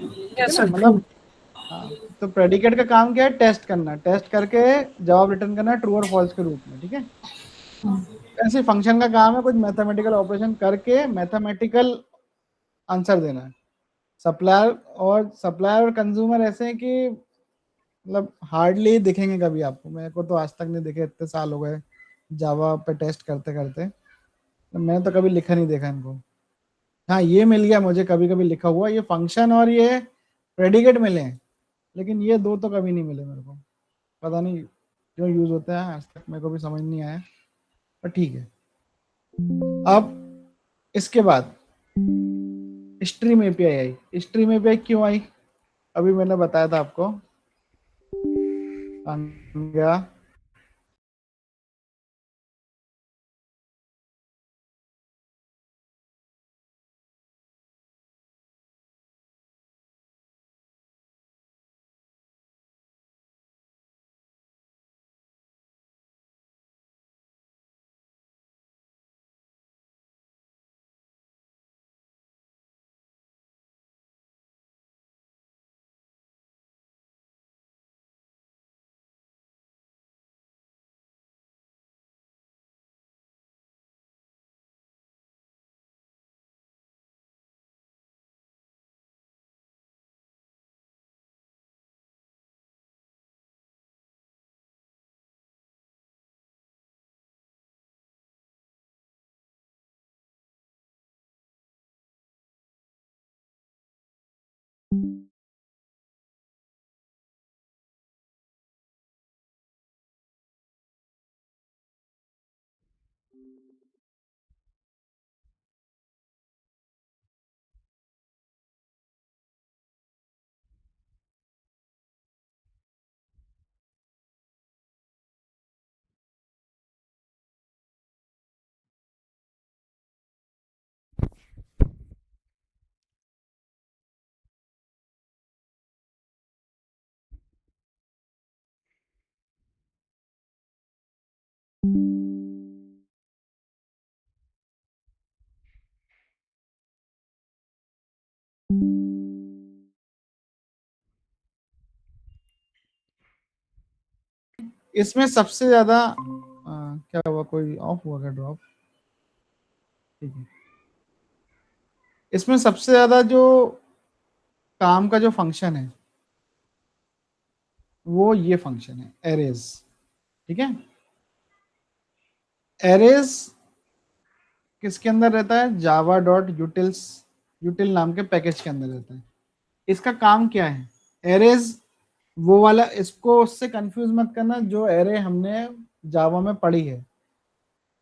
ठीक है Yes, ना, sir. True. मतलब हाँ, तो प्रेडिकेट का काम क्या है, टेस्ट करना, टेस्ट करके जवाब रिटर्न करना ट्रू और फॉल्स के रूप में, ठीक है। ऐसे फंक्शन का काम है कुछ मैथमेटिकल ऑपरेशन करके मैथमेटिकल आंसर देना है। सप्लायर और कंज्यूमर ऐसे हैं कि मतलब हार्डली दिखेंगे कभी आपको, मेरे को तो आज तक नहीं दिखे, इतने साल हो गए जावा पे टेस्ट करते करते, तो मैंने तो कभी लिखा नहीं देखा इनको। हाँ ये मिल गया मुझे कभी कभी लिखा हुआ, ये फंक्शन और ये प्रेडिकेट मिले हैं, लेकिन ये दो तो कभी नहीं मिले मेरे को, पता नहीं क्यों यूज होता है, आज तक मेरे को भी समझ नहीं आया, पर ठीक है। अब इसके बाद स्ट्रीम एपीआई आई। स्ट्रीम एपीआई क्यों आई, अभी मैंने बताया था आपको, गया इसमें सबसे ज्यादा क्या हुआ, कोई ऑफ हुआ क्या, ड्रॉप, ठीक है। इसमें सबसे ज्यादा जो काम का जो फंक्शन है वो ये फंक्शन है एरेज, ठीक है। एरेज किसके अंदर रहता है, जावा डॉट यूटिल्स, यूटिल नाम के पैकेज के अंदर रहता है। इसका काम क्या है, एरेज वो वाला, इसको उससे कंफ्यूज मत करना जो एरे हमने जावा में पढ़ी है,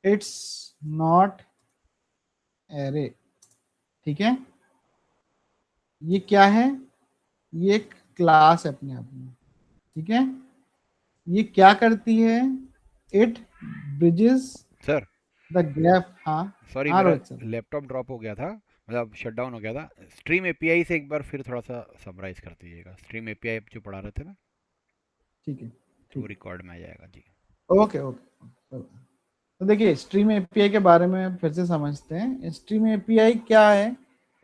इट्स नॉट एरे, ठीक है। ये क्या है, ये एक क्लास है अपने आप में, ठीक है। ये क्या करती है, it bridges sir the gap. हाँ सॉरी, हाँ मेरा रोहित सर। लैपटॉप ड्रॉप हो गया था, मतलब शट डाउन हो गया था। स्ट्रीम एपीआई से एक बार फिर थोड़ा सा समराइज कर दीजिएगा, स्ट्रीम एपीआई जो पढ़ा रहे थे ना, ठीक है तो वो ठीक रिकॉर्ड में आ जाएगा जी। है, ओके ओके। तो देखिए स्ट्रीम एपीआई के बारे में फिर से समझते हैं, स्ट्रीम एपीआई क्या है,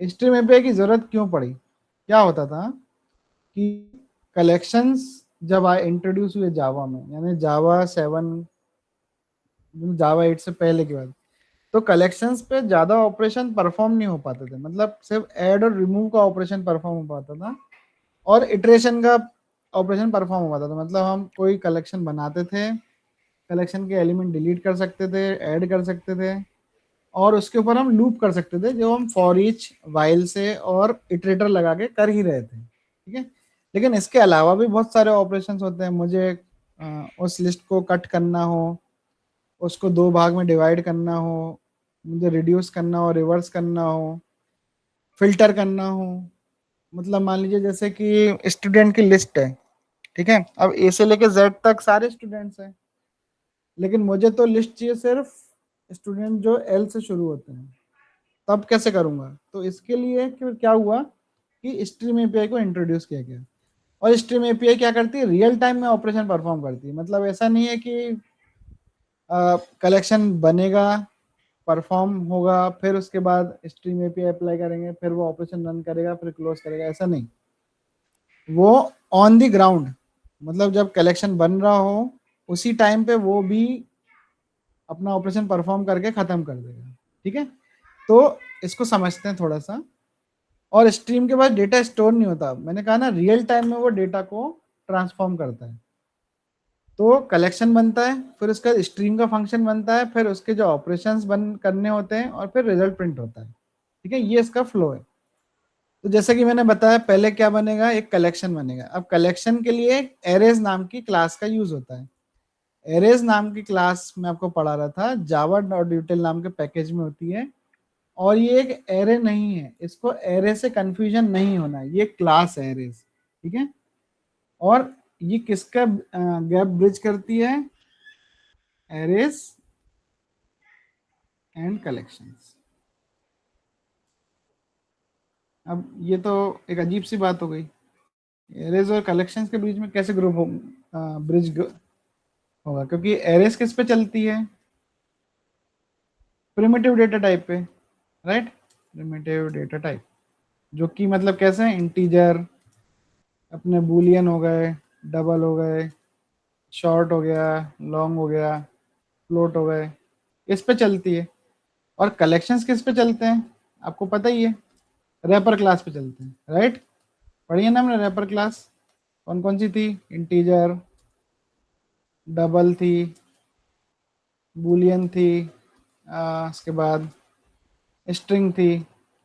स्ट्रीम एपीआई की जरूरत क्यों पड़ी। क्या होता था कि कलेक्शंस जब आए इंट्रोड्यूस हुए जावा में, यानी जावा 7, जावा 8 से पहले की बात, तो कलेक्शंस पे ज्यादा ऑपरेशन परफॉर्म नहीं हो पाते थे, मतलब सिर्फ ऐड और रिमूव का ऑपरेशन परफॉर्म हो पाता था, और इटरेशन का ऑपरेशन परफॉर्म हो पाता था। मतलब हम कोई कलेक्शन बनाते थे, कलेक्शन के एलिमेंट डिलीट कर सकते थे, ऐड कर सकते थे, और उसके ऊपर हम लूप कर सकते थे जो हम फॉर ईच वाइल से और इटरेटर लगा के कर ही रहे थे, ठीक है। लेकिन इसके अलावा भी बहुत सारे ऑपरेशंस होते हैं, मुझे उस लिस्ट को कट करना हो, उसको दो भाग में डिवाइड करना हो, मुझे रिड्यूस करना हो, रिवर्स करना हो, फिल्टर करना हो। मतलब मान लीजिए जैसे कि स्टूडेंट की लिस्ट है, ठीक है, अब ए से लेके जेड तक सारे स्टूडेंट्स हैं, लेकिन मुझे तो लिस्ट चाहिए सिर्फ स्टूडेंट जो एल से शुरू होते हैं, तब कैसे करूंगा। तो इसके लिए फिर क्या हुआ कि स्ट्रीम एपीआई को इंट्रोड्यूस किया गया, और स्ट्रीम एपीआई क्या करती है, रियल टाइम में ऑपरेशन परफॉर्म करती है। मतलब ऐसा नहीं है कि कलेक्शन बनेगा, परफॉर्म होगा, फिर उसके बाद स्ट्रीम एपीआई अप्लाई करेंगे, फिर वो ऑपरेशन रन करेगा, फिर क्लोज करेगा, ऐसा नहीं। वो ऑन द ग्राउंड, मतलब जब कलेक्शन बन रहा हो उसी टाइम पे वो भी अपना ऑपरेशन परफॉर्म करके खत्म कर देगा। ठीक है, तो इसको समझते हैं थोड़ा सा। और स्ट्रीम के बाद डेटा स्टोर नहीं होता, मैंने कहा ना रियल टाइम में वो डेटा को ट्रांसफॉर्म करता है। तो कलेक्शन बनता है, फिर उसका स्ट्रीम का फंक्शन बनता है, फिर उसके जो ऑपरेशंस बन करने होते हैं, और फिर रिजल्ट प्रिंट होता है। ठीक है, ये इसका फ्लो है। तो जैसे कि मैंने बताया, पहले क्या बनेगा, एक कलेक्शन बनेगा। अब कलेक्शन के लिए एरेज नाम की क्लास का यूज होता है। एरेज नाम की क्लास मैं आपको पढ़ा रहा था, जावा डॉट यूटिल नाम के पैकेज में होती है। और ये एक एरे नहीं है, इसको एरे से कंफ्यूजन नहीं होना है, ये क्लास है एरेज। ठीक है, और ये किसका गैप ब्रिज करती है, एरेज एंड कलेक्शंस। अब ये तो एक अजीब सी बात हो गई, एरेज और कलेक्शंस के बीच में कैसे ग्रुप हो, ब्रिज होगा, क्योंकि एरेज किस पे चलती है, प्रिमिटिव डेटा टाइप पे, राइट। प्रिमिटिव डेटा टाइप, जो कि मतलब कैसे, इंटीजर, अपने बूलियन हो गए, डबल हो गए, शॉर्ट हो गया, लॉन्ग हो गया, फ्लोट हो गए, इस पे चलती है। और कलेक्शंस किस पे चलते हैं, आपको पता ही है, रैपर क्लास पे चलते हैं, राइट। पढ़िए ना हमने रैपर क्लास, कौन कौन सी थी, इंटीजर, डबल थी, बूलियन थी, उसके बाद स्ट्रिंग थी,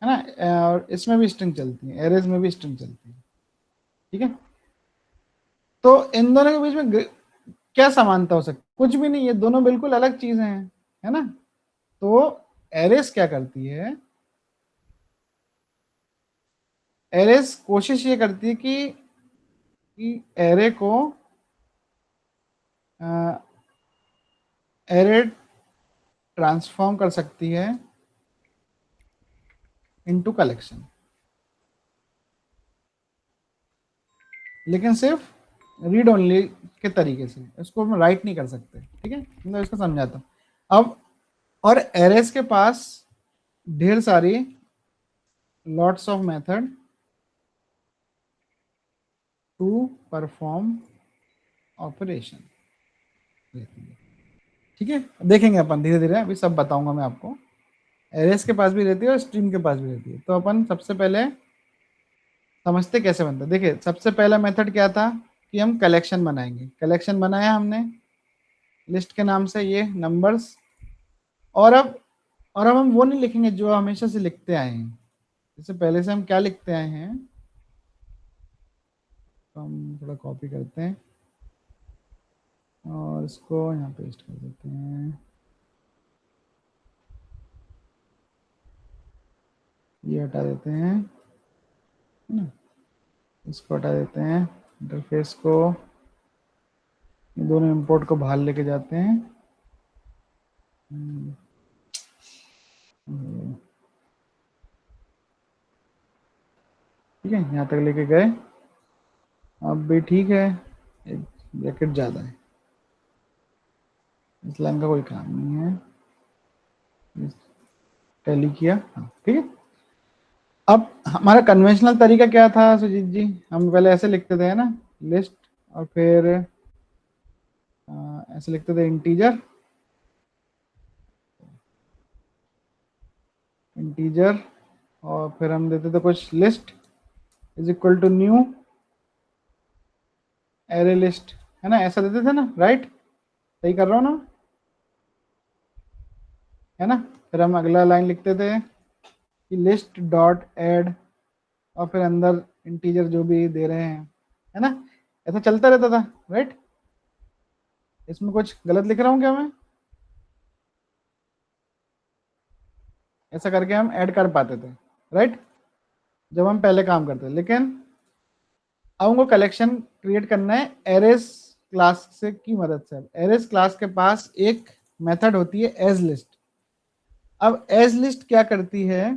है ना। और इसमें भी स्ट्रिंग चलती है, एरेज में भी स्ट्रिंग चलती है। ठीक है, तो इन दोनों के बीच में क्या समानता हो सकती, कुछ भी नहीं, ये दोनों बिल्कुल अलग चीजें हैं, है ना। तो एरेज क्या करती है, एरेज कोशिश ये करती है कि एरे को एरे ट्रांसफॉर्म कर सकती है इनटू कलेक्शन, लेकिन सिर्फ रीड ओनली के तरीके से, इसको हम राइट नहीं कर सकते। ठीक है, मैं इसको समझाता हूँ अब। और एरेज के पास ढेर सारी lots of method to perform operation रहती है। ठीक है, देखेंगे अपन धीरे धीरे, अभी सब बताऊंगा मैं आपको। एरेज के पास भी रहती है और स्ट्रीम के पास भी रहती है। तो अपन सबसे पहले समझते कैसे बनता है। देखिए, सबसे पहला मेथड क्या था कि हम कलेक्शन बनाएंगे। कलेक्शन बनाया हमने लिस्ट के नाम से, ये नंबर्स। और अब हम वो नहीं लिखेंगे जो हमेशा से लिखते आए हैं। जैसे पहले से हम क्या लिखते आए हैं, तो हम थोड़ा कॉपी करते हैं और इसको यहाँ पेस्ट कर देते हैं। ये हटा देते हैं, है ना, इसको हटा देते हैं, इंटरफेस को, ये दोनों इंपोर्ट को बाहर लेके जाते हैं। ठीक है, यहाँ तक लेके गए। अब भी ठीक है, एक ब्रैकेट ज़्यादा है, इस लाइन का कोई काम नहीं है, टैली किया, हाँ ठीक है। अब हमारा कन्वेंशनल तरीका क्या था सुजीत जी, हम पहले ऐसे लिखते थे, है ना, लिस्ट, और फिर ऐसे लिखते थे इंटीजर, इंटीजर, और फिर हम देते थे कुछ list is equal to new array list, है ना, ऐसा देते थे ना, राइट। सही कर रहा हूँ ना, है ना। फिर हम अगला लाइन लिखते थे कि लिस्ट डॉट ऐड, और फिर अंदर इंटीजर जो भी दे रहे हैं, है ना। ऐसा चलता रहता था, राइट। इसमें कुछ गलत लिख रहा हूँ क्या मैं, ऐसा करके हम ऐड कर पाते थे, राइट, जब हम पहले काम करते थे। लेकिन अब हमको कलेक्शन क्रिएट करना है एरेज क्लास से की मदद से। एरेज क्लास के पास एक मेथड होती है एज लिस्ट। अब एज लिस्ट क्या करती है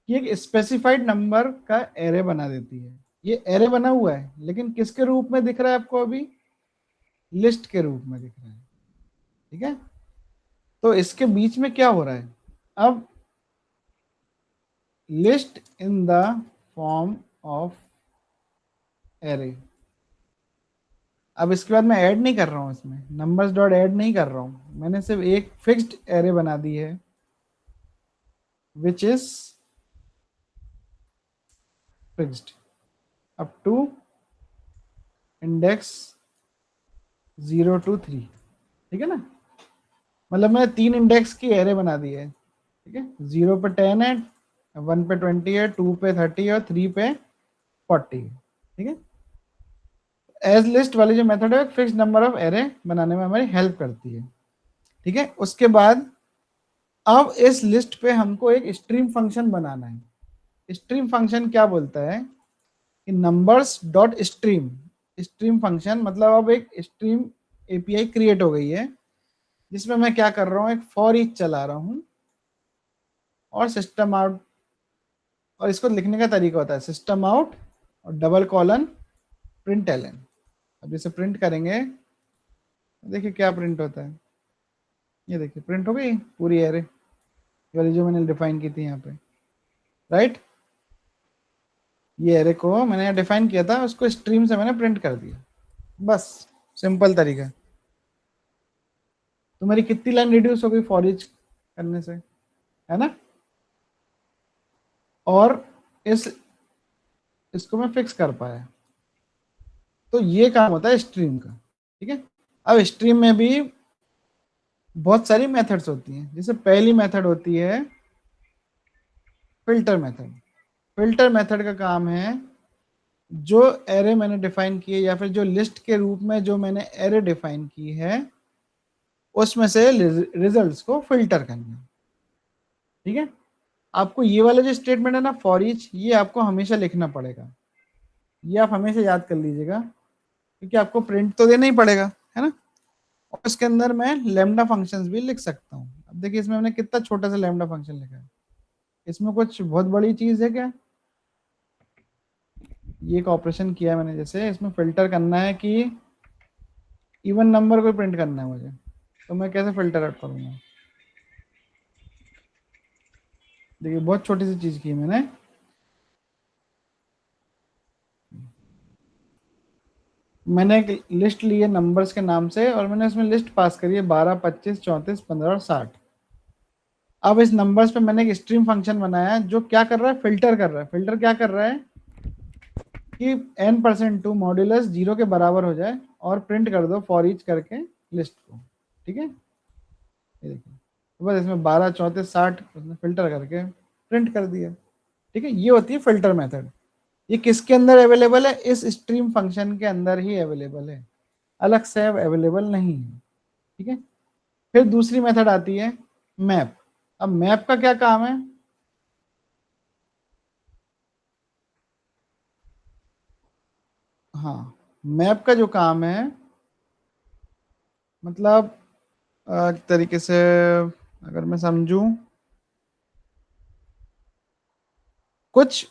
कि एक स्पेसिफाइड नंबर का एरे बना देती है। ये एरे बना हुआ है, लेकिन किसके रूप में दिख रहा है आपको अभी, लिस्ट के रूप में दिख रहा है। ठीक है, तो इसके बीच में क्या हो रहा है, अब list in the form of array. अब इसके बाद मैं ऐड नहीं कर रहा हूँ, इसमें नंबर्स डॉट ऐड नहीं कर रहा हूँ, मैंने सिर्फ एक फिक्स्ड एरे बना दी है which is fixed up to index 0 to 3। ठीक है ना, मतलब मैं 3 इंडेक्स की एरे बना दी है। ठीक है, 0 पे 10 है, 1 पे 20 है, 2 पे 30 है और 3 पे 40 है। ठीक है, एज लिस्ट वाली जो मेथड है फिक्स नंबर ऑफ एरे बनाने में हमारी हेल्प करती है। ठीक है, उसके बाद अब इस लिस्ट पे हमको एक स्ट्रीम फंक्शन बनाना है। स्ट्रीम फंक्शन क्या बोलता है कि numbers dot stream. Stream function मतलब अब एक स्ट्रीम एपीआई क्रिएट हो गई है जिसमें मैं क्या कर रहा हूँ, एक फॉर ईच चला रहा हूँ और सिस्टम आउट, और इसको लिखने का तरीका होता है सिस्टम आउट और डबल कॉलन प्रिंट एलन। अब इसे प्रिंट करेंगे, देखिए क्या प्रिंट होता है, ये देखिए प्रिंट हो गई पूरी एरे वाली जो मैंने डिफाइन की थी यहाँ पे। राइट, ये एरे को मैंने डिफाइन किया था, उसको स्ट्रीम से मैंने प्रिंट कर दिया। बस सिंपल तरीका। तो मेरी कितनी लाइन रिड्यूस हो गई फॉर ईच करने से, है ना। और इसको मैं फिक्स कर पाया। तो ये काम होता है स्ट्रीम का। ठीक है, अब स्ट्रीम में भी बहुत सारी मेथड्स होती हैं। जैसे पहली मेथड होती है फिल्टर मेथड। फिल्टर मेथड का काम है जो एरे मैंने डिफाइन की है या फिर जो लिस्ट के रूप में जो मैंने एरे डिफाइन की है उसमें से रिजल्ट्स को फिल्टर करना। ठीक है, आपको ये वाला जो स्टेटमेंट है ना फॉर ईच, ये आपको हमेशा लिखना पड़ेगा। ये आप हमेशा याद कर लीजिएगा क्योंकि आपको प्रिंट तो देना ही पड़ेगा, है ना। और इसके अंदर मैं लेमडा फंक्शंस भी लिख सकता हूँ। अब देखिए इसमें मैंने कितना छोटा सा लेमडा फंक्शन लिखा है, इसमें कुछ बहुत बड़ी चीज है क्या। ये एक ऑपरेशन किया मैंने, जैसे इसमें फिल्टर करना है कि इवन नंबर को प्रिंट करना है मुझे, तो मैं कैसे फिल्टर आउट करूंगा। देखिए बहुत छोटी सी चीज की मैंने, मैंने एक लिस्ट ली है नंबर्स के नाम से और मैंने उसमें लिस्ट पास करी है 12, 25, 34, 15 और 60। अब इस नंबर्स पे मैंने एक स्ट्रीम फंक्शन बनाया है जो क्या कर रहा है, फिल्टर कर रहा है। फिल्टर क्या कर रहा है कि n% 2 मॉड्यूलस 0 के बराबर हो जाए और प्रिंट कर दो फॉर ईच करके लिस्ट को। ठीक है, ये देखिए तो बस इसमें 12, 34, 60 उसने फिल्टर करके प्रिंट कर दिया। ठीक है, ये होती है फिल्टर मेथड। ये किसके अंदर अवेलेबल है, इस स्ट्रीम फंक्शन के अंदर ही अवेलेबल है, अलग से अवेलेबल नहीं है। ठीक है, फिर दूसरी मेथड आती है मैप। अब मैप का क्या काम है, हाँ मैप का जो काम है मतलब एक तरीके से अगर मैं समझूं, कुछ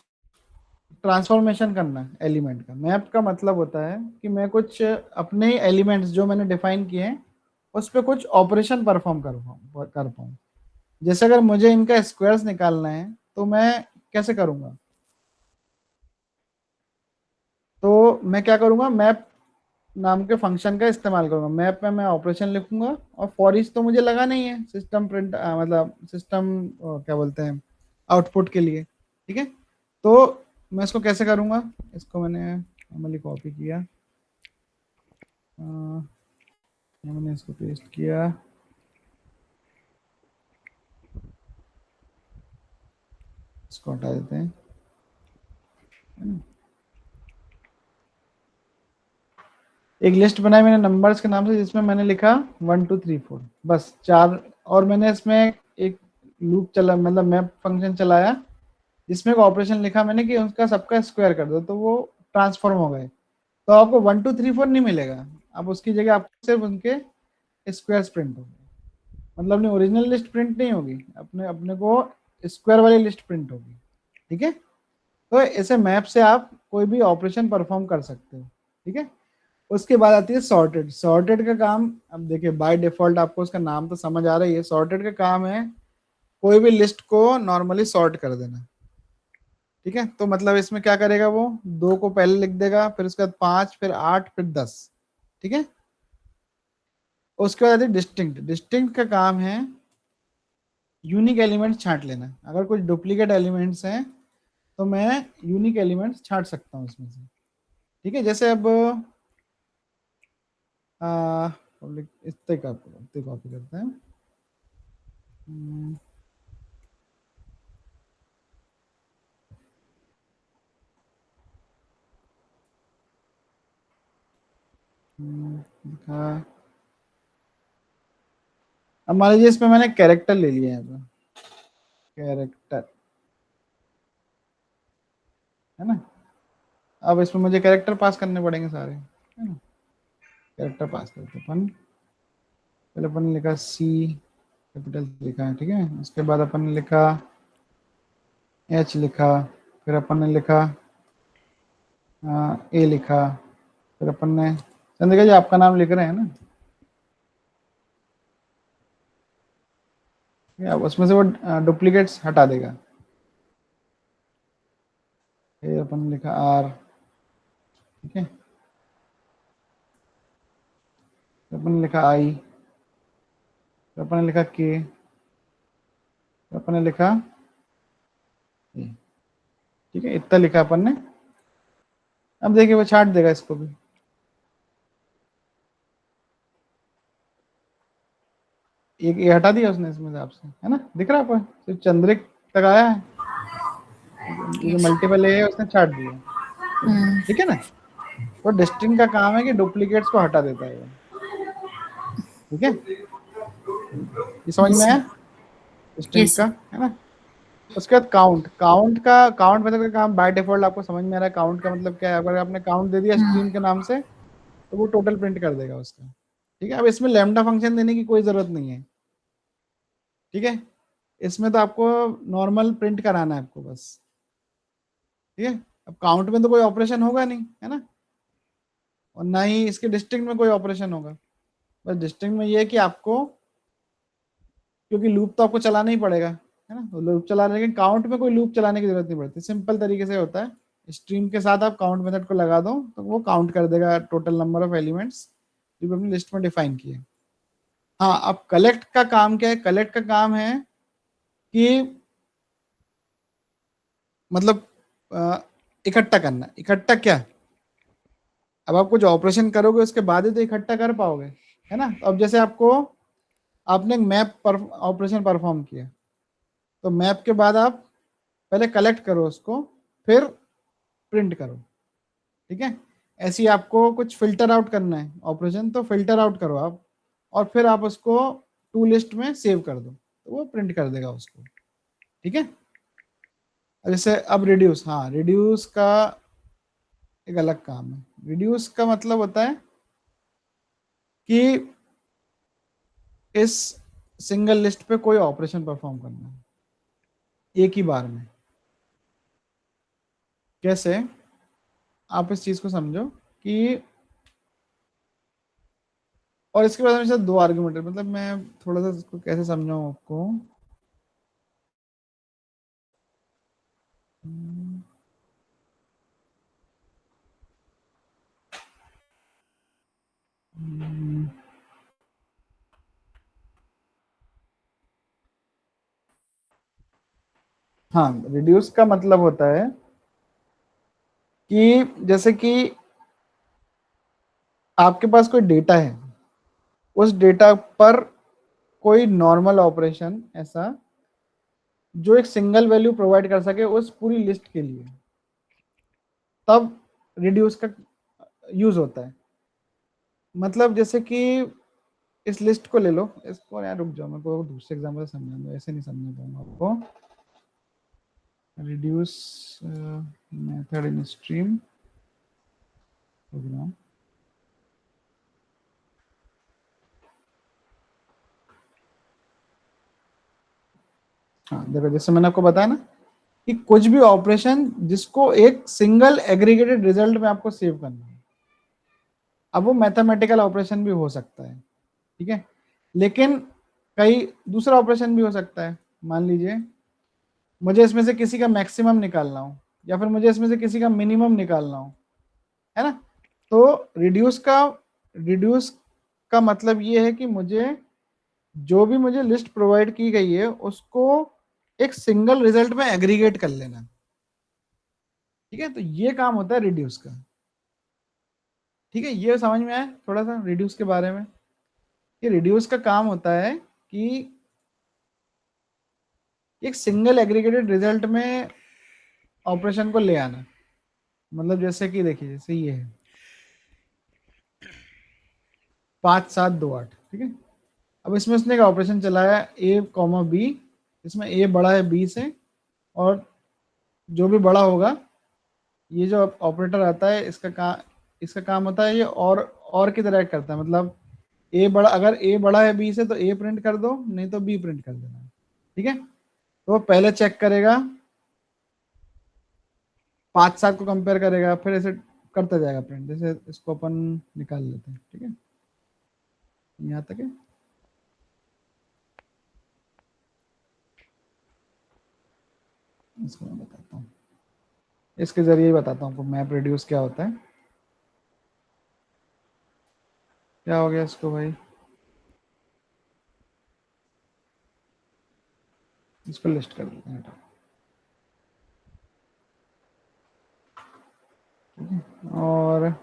ट्रांसफॉर्मेशन करना एलिमेंट का। मैप का मतलब होता है कि मैं कुछ अपने एलिमेंट्स जो मैंने डिफाइन किए हैं उस पर कुछ ऑपरेशन परफॉर्म कर पाऊँ। जैसे अगर मुझे इनका स्क्वायर्स निकालना है तो मैं कैसे करूँगा, तो मैं क्या करूँगा, मैप नाम के फंक्शन का इस्तेमाल करूँगा। मैप में मैं ऑपरेशन लिखूंगा और फॉर ईच तो मुझे लगा नहीं है सिस्टम प्रिंट मतलब सिस्टम क्या बोलते हैं आउटपुट के लिए। ठीक है, तो मैं इसको कैसे करूँगा, इसको मैंने नॉर्मली कॉपी किया, मैंने इसको पेस्ट किया, इसको हटा देते हैं, है ना? एक लिस्ट बनाई मैंने नंबर्स के नाम से जिसमें मैंने लिखा 1 2 3 4 बस 4। और मैंने इसमें एक लूप चला मतलब मैप फंक्शन चलाया जिसमें एक ऑपरेशन लिखा मैंने कि उसका सबका स्क्वायर कर दो, तो वो ट्रांसफॉर्म हो गए। तो आपको 1 2 3 4 नहीं मिलेगा, अब उसकी जगह आपको सिर्फ उनके स्क्वायर प्रिंट होंगे। मतलब अपनी ओरिजिनल लिस्ट प्रिंट नहीं होगी, अपने अपने को स्क्वायर वाली लिस्ट प्रिंट होगी। ठीक है, तो ऐसे मैप से आप कोई भी ऑपरेशन परफॉर्म कर सकते हो। ठीक है, उसके बाद आती है सॉर्टेड। सॉर्टेड का काम, अब देखिए बाय डिफॉल्ट आपको उसका नाम तो समझ आ रही है। सॉर्टेड का काम है कोई भी लिस्ट को नॉर्मली सॉर्ट कर देना। ठीक है, तो मतलब इसमें क्या करेगा, वो 2 को पहले लिख देगा, फिर उसके बाद 5, फिर 8, फिर 10। ठीक है, उसके बाद डिस्टिंक्ट। डिस्टिंक्ट का काम है यूनिक एलिमेंट छांट लेना। अगर कुछ डुप्लीकेट एलिमेंट्स हैं तो मैं यूनिक एलिमेंट्स छांट सकता हूँ इसमें से। ठीक है, जैसे अब पब्लिक इतने कॉपी करते हैं। हम्म, हाँ, अब मान लीजिए इसमें मैंने कैरेक्टर ले लिया है, कैरेक्टर है ना। अब इसमें मुझे कैरेक्टर पास करने पड़ेंगे सारे, है ना। कैरेक्टर पास करते हैं अपन। पहले अपन ने लिखा सी, कैपिटल लिखा है, ठीक है। उसके बाद अपन ने लिखा एच लिखा, फिर अपन ने लिखा ए लिखा, फिर अपन ने, चंद्रिका जी आपका नाम लिख रहे हैं ना, अब उसमें से वो डुप्लीकेट्स हटा देगा। फिर अपन ने लिखा आर, ठीक है। फिर अपन ने लिखा आई, फिर अपन ने लिखा के, फिर अपन ने लिखा ए। ठीक है, इतना लिखा अपन ने। अब देखिए वो छाट देगा इसको भी। एक ये हटा दिया उसने इसमें से आपसे, है ना, दिख रहा है आपको, सिर्फ चंद्रिक तक आया है, ये जो Yes. मल्टीपल है उसने छाट दिया। ठीक है ना। तो डिस्टिंक्ट का काम है कि डुप्लीकेट्स को हटा देता है वो। ठीक है, ये समझ में Yes. आया डिस्टिंक्ट Yes. का, है ना। उसके बाद काउंट। काउंट मेथड का काम बाय डिफॉल्ट आपको समझ में आ रहा है। काउंट का मतलब क्या है, अगर आपने काउंट दे दिया स्ट्रीम के नाम से तो वो टोटल प्रिंट कर देगा उसका। ठीक है, अब इसमें लैम्डा फंक्शन देने की कोई जरूरत नहीं है। ठीक है, इसमें तो आपको नॉर्मल प्रिंट कराना है आपको बस। ठीक है, अब काउंट में तो कोई ऑपरेशन होगा नहीं, है ना, और ना ही इसके डिस्टिंक्ट में कोई ऑपरेशन होगा। बस डिस्टिंक्ट में ये है कि आपको, क्योंकि लूप तो आपको चलाना ही पड़ेगा, है ना, तो लूप चला, लेकिन काउंट में कोई लूप चलाने की जरूरत नहीं पड़ती। सिंपल तरीके से होता है, स्ट्रीम के साथ आप काउंट मेथड को लगा दो तो वो काउंट कर देगा टोटल नंबर ऑफ एलिमेंट्स जो अपनी लिस्ट में डिफाइन किए। हाँ, अब कलेक्ट का काम क्या है। कलेक्ट का काम है कि मतलब इकट्ठा करना। इकट्ठा क्या, अब आप कुछ ऑपरेशन करोगे उसके बाद ही तो इकट्ठा कर पाओगे, है ना। तो अब जैसे आपने मैप पर ऑपरेशन परफॉर्म किया, तो मैप के बाद आप पहले कलेक्ट करो उसको, फिर प्रिंट करो। ठीक है, ऐसे ही आपको कुछ फिल्टर आउट करना है ऑपरेशन, तो फिल्टर आउट करो आप, और फिर आप उसको टू लिस्ट में सेव कर दो तो वो प्रिंट कर देगा उसको। ठीक है, जैसे अब रिड्यूस। हाँ, रिड्यूस का एक अलग काम है। रिड्यूस का मतलब होता है कि इस सिंगल लिस्ट पे कोई ऑपरेशन परफॉर्म करना है एक ही बार में। कैसे, आप इस चीज को समझो कि, और इसके बाद हमेशा 2 आर्गुमेंट है, मतलब मैं थोड़ा सा इसको कैसे समझाऊं आपको। हाँ, रिड्यूस का मतलब होता है कि जैसे कि आपके पास कोई डेटा है, उस डेटा पर कोई नॉर्मल ऑपरेशन ऐसा जो एक सिंगल वैल्यू प्रोवाइड कर सके उस पूरी लिस्ट के लिए, तब रिड्यूस का यूज होता है। मतलब जैसे कि इस लिस्ट को ले लो, इसको यार रुक जाओ, मैं को दूसरे एग्जांपल से समझा दूं, ऐसे नहीं समझा पाऊंगा आपको। Reduce method in stream program. हाँ देखो, जैसे मैंने आपको बताया ना कि कुछ भी ऑपरेशन जिसको एक सिंगल एग्रीगेटेड रिजल्ट में आपको सेव करना है, अब वो मैथमेटिकल ऑपरेशन भी हो सकता है। ठीक है, लेकिन कई दूसरा ऑपरेशन भी हो सकता है। मान लीजिए मुझे इसमें से किसी का मैक्सिमम निकालना हो, या फिर मुझे इसमें से किसी का मिनिमम निकालना हो, है ना। तो रिड्यूस का मतलब ये है कि मुझे जो भी मुझे लिस्ट प्रोवाइड की गई है उसको एक सिंगल रिजल्ट में एग्रीगेट कर लेना, ठीक है। तो ये काम होता है रिड्यूस का, ठीक है। ये समझ में आया थोड़ा सा रिड्यूस के बारे में, कि रिड्यूस का काम होता है कि एक सिंगल एग्रीगेटेड रिजल्ट में ऑपरेशन को ले आना। मतलब जैसे कि देखिए, जैसे ये है 5 7 2 8, ठीक है। अब इसमें उसने एक ऑपरेशन चलाया ए कॉमा बी, इसमें ए बड़ा है बी से, और जो भी बड़ा होगा, ये जो ऑपरेटर आता है इसका काम होता है ये और की तरह act करता है। मतलब ए बड़ा, अगर ए बड़ा है बी से तो ए प्रिंट कर दो, नहीं तो बी प्रिंट कर देना, ठीक है। तो वो पहले चेक करेगा, 5 7 को कंपेयर करेगा, फिर ऐसे करता जाएगा प्रिंट। जैसे इसको अपन निकाल लेते हैं, ठीक है, यहाँ तक है। इसको मैं बताता हूँ, इसके जरिए ही बताता हूँ आपको मैप रिड्यूस क्या होता है। क्या हो गया इसको भाई, इसको लिस्ट कर देते हैं, ठीक है। और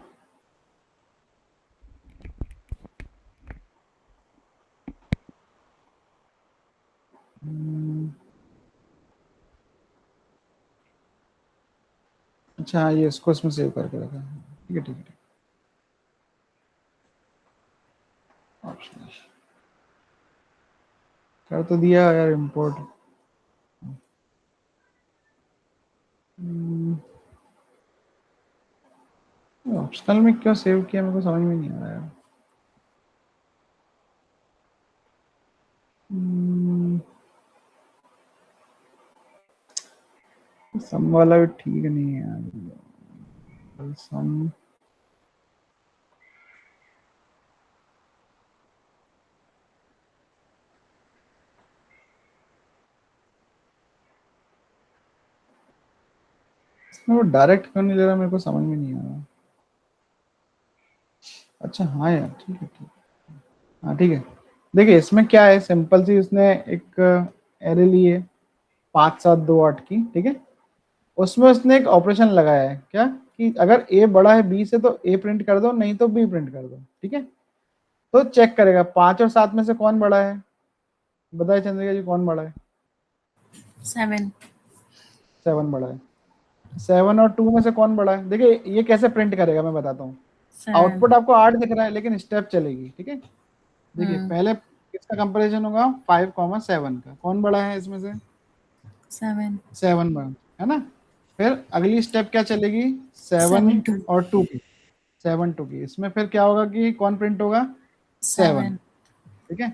अच्छा हाँ, ये इसको इसमें सेव करके रखा है, ठीक है ठीक है। ऑप्शन कर तो दिया यार इंपोर्ट। ऑप्शनल में क्यों सेव किया मेरे को समझ में नहीं आ रहा यार। सम वाला भी ठीक नहीं है यार, सम वो डायरेक्ट क्यों नहीं ले रहा, मेरे को समझ में नहीं आ रहा। अच्छा हाँ यार, ठीक है ठीक है, हाँ ठीक है। देखिए इसमें क्या है, सिंपल सी उसने एक एरे ली है 5 7 2 8 की, ठीक है। उसमें उसने एक ऑपरेशन लगाया है क्या, कि अगर ए बड़ा है बी से तो ए प्रिंट कर दो, नहीं तो बी प्रिंट कर दो, ठीक है। तो चेक करेगा 5 और 7 में से कौन बड़ा है, बताइए चंद्रिका जी कौन बड़ा है। 7 7 बड़ा है। 7 और 2 में से कौन बड़ा है, देखिए ये कैसे प्रिंट करेगा मैं बताता हूँ। आउटपुट आपको 8 दिख रहा है, लेकिन स्टेप चलेगी, ठीक है। देखिए पहले किसका कंपैरिजन होगा, 5 7 का, कौन बड़ा है इसमें से, 7 बड़ा है ना। फिर अगली स्टेप क्या चलेगी, 7 और 2 की, 7 2 की। इसमें फिर क्या होगा कि कौन प्रिंट होगा, 7, ठीक है।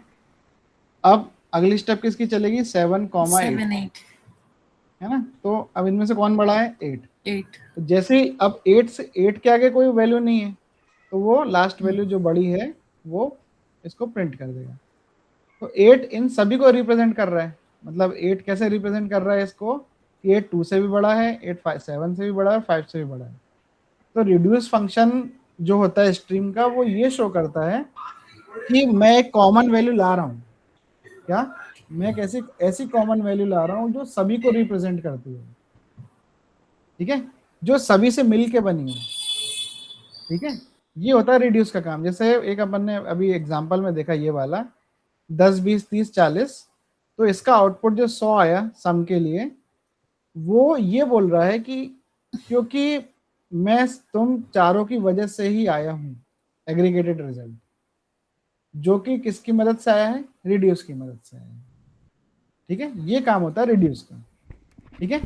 अब अगली स्टेप किसकी चलेगी, 7 8, है ना। तो अब इनमें से कौन बड़ा है, 8। तो जैसे ही अब 8 के आगे कोई वैल्यू नहीं है, तो वो लास्ट वैल्यू जो बड़ी है वो इसको प्रिंट कर देगा। तो 8 इन सभी को रिप्रेजेंट कर रहा है। मतलब 8 कैसे रिप्रेजेंट कर रहा है इसको, कि 8 2 से भी बड़ा है, 8 7 से भी बड़ा है, 5 से भी बड़ा है। तो रिड्यूस फंक्शन जो होता है स्ट्रीम का, वो ये शो करता है कि मैं एक कॉमन वैल्यू ला रहा हूँ। क्या, मैं एक ऐसी कॉमन वैल्यू ला रहा हूँ जो सभी को रिप्रेजेंट करती है, ठीक है, जो सभी से मिल के बनी है, ठीक है। ये होता है रिड्यूस का काम। जैसे एक अपन ने अभी एग्जांपल में देखा ये वाला 10 20 30 40, तो इसका आउटपुट जो 100 आया सम के लिए, वो ये बोल रहा है कि क्योंकि मैं तुम चारों की वजह से ही आया हूं एग्रीगेटेड रिजल्ट, जो कि किसकी मदद से आया है, रिड्यूस की मदद से आया है, ठीक है। ये काम होता है रिड्यूस का, ठीक है।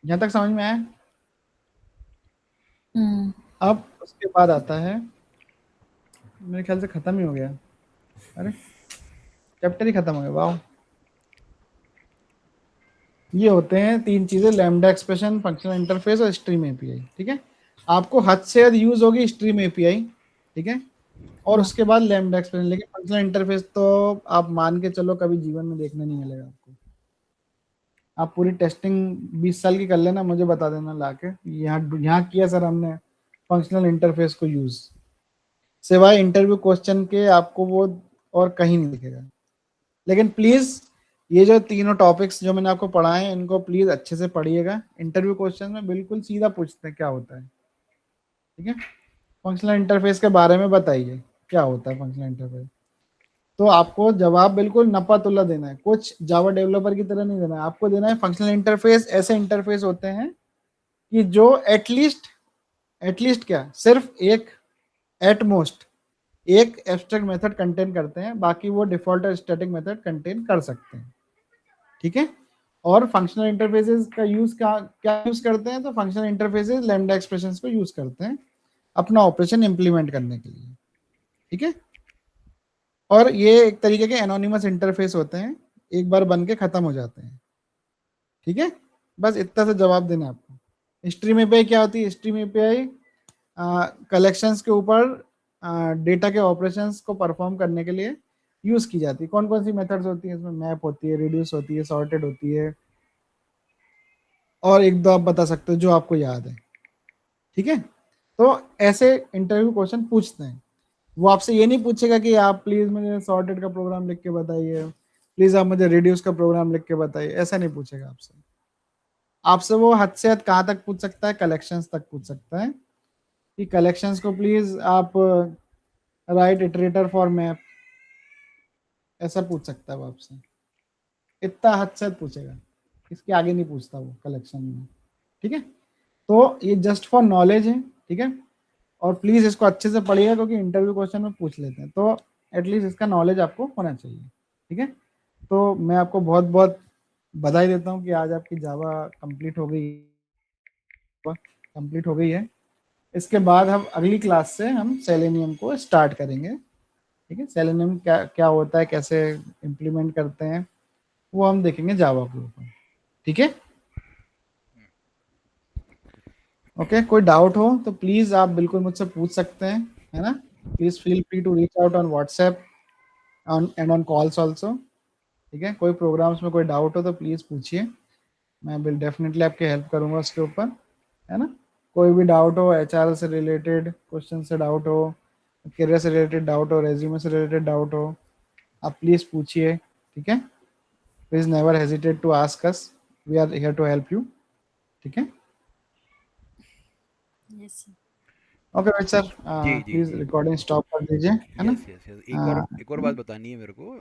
यहां तक समझ में आया। अब उसके बाद आता है, मेरे ख्याल से खत्म ही हो गया, अरे चैप्टर ही खत्म हो गया, वाह। ये होते हैं 3 चीजें, लैम्डा एक्सप्रेशन, फंक्शनल इंटरफेस और स्ट्रीम एपीआई, ठीक है। आपको हद से हद यूज होगी स्ट्रीम एपीआई, ठीक है, और उसके बाद लैम्डा एक्सप्रेशन। लेकिन फंक्शनल इंटरफेस तो आप मान के चलो कभी जीवन में देखने नहीं मिलेगा आपको। आप पूरी टेस्टिंग 20 साल की कर लेना, मुझे बता देना लाके यहाँ यहाँ किया सर हमने फंक्शनल इंटरफेस को यूज, सिवाय इंटरव्यू क्वेश्चन के आपको वो और कहीं नहीं दिखेगा। लेकिन प्लीज ये जो तीनों टॉपिक्स जो मैंने आपको पढ़ाए हैं इनको प्लीज अच्छे से पढ़िएगा, इंटरव्यू क्वेश्चन में बिल्कुल सीधा पूछते हैं क्या होता है, ठीक है। फंक्शनल इंटरफेस के बारे में बताइए क्या होता है फंक्शनल इंटरफेस, तो आपको जवाब बिल्कुल नपा-तुला देना है, कुछ जावा डेवलपर की तरह नहीं देना है, आपको देना है फंक्शनल इंटरफेस ऐसे इंटरफेस होते हैं कि जो एटलीस्ट क्या सिर्फ एक एट मोस्ट एक एब्स्ट्रैक्ट मेथड कंटेन करते हैं, बाकी वो डिफॉल्ट और स्टैटिक मेथड कंटेन कर सकते हैं, ठीक है। और फंक्शनल इंटरफेसेस का यूज क्या यूज करते हैं, तो फंक्शनल इंटरफेसेस लैम्डा एक्सप्रेशंस को यूज करते हैं अपना ऑपरेशन इंप्लीमेंट करने के लिए, ठीक है। और ये एक तरीके के एनोनिमस इंटरफेस होते हैं, एक बार बन के खत्म हो जाते हैं, ठीक है। बस इतना सा जवाब देना है आपको। स्ट्रीम एपीआई क्या होती है, स्ट्रीम एपीआई कलेक्शंस के ऊपर डेटा के ऑपरेशंस को परफॉर्म करने के लिए यूज की जाती है। कौन कौन सी मेथड्स होती है इसमें, मैप होती है, रिड्यूस होती है, सॉर्टेड होती है, और एक दो आप बता सकते हो जो आपको याद है, ठीक है। तो ऐसे इंटरव्यू क्वेश्चन पूछते हैं, वो आपसे ये नहीं पूछेगा कि आप प्लीज मुझे सॉर्टेड का प्रोग्राम लिख के बताइए, प्लीज आप मुझे रिड्यूस का प्रोग्राम लिख के बताइए, ऐसा नहीं पूछेगा आपसे। आपसे वो हद से हद कहाँ तक पूछ सकता है, कलेक्शंस तक पूछ सकता है कि कलेक्शंस को प्लीज आप राइट इटरेटर फॉर मैप, ऐसा पूछ सकता है वो आपसे, इतना हद से हद पूछेगा, इसके आगे नहीं पूछता वो कलेक्शन में, ठीक है। तो ये जस्ट फॉर नॉलेज है, ठीक है। और प्लीज इसको अच्छे से पढ़िएगा क्योंकि इंटरव्यू क्वेश्चन में पूछ लेते हैं, तो एटलीस्ट इसका नॉलेज आपको होना चाहिए, ठीक है। तो मैं आपको बहुत बहुत बधाई देता हूँ कि आज आपकी जावा कंप्लीट हो गई है। इसके बाद हम अगली क्लास से हम सेलेनियम को स्टार्ट करेंगे, ठीक है। सेलेनियम क्या क्या होता है, कैसे इम्प्लीमेंट करते हैं, वो हम देखेंगे जावा के ऊपर, ठीक है। ओके, कोई डाउट हो तो प्लीज आप बिल्कुल मुझसे पूछ सकते हैं, है ना। Please feel free to reach out on WhatsApp on calls also, ठीक है। कोई प्रोग्राम्स में कोई डाउट हो तो प्लीज पूछिए, मैं बिल डेफिनेटली आपकी हेल्प करूंगा उसके ऊपर, है ना। कोई भी डाउट हो, एचआर से रिलेटेड क्वेश्चन से डाउट हो, करियर से रिलेटेड डाउट हो, रेज्यूमे से रिलेटेड डाउट हो, आप प्लीज पूछिए, ठीक है। Please never hesitate to ask us, we are here to help you, ठीक है। Yes, sir. Okay right sir, जी जी प्लीज जी रिकॉर्डिंग स्टॉप कर दीजिए, है ना। यस यस यस एक और बात बतानी है मेरे को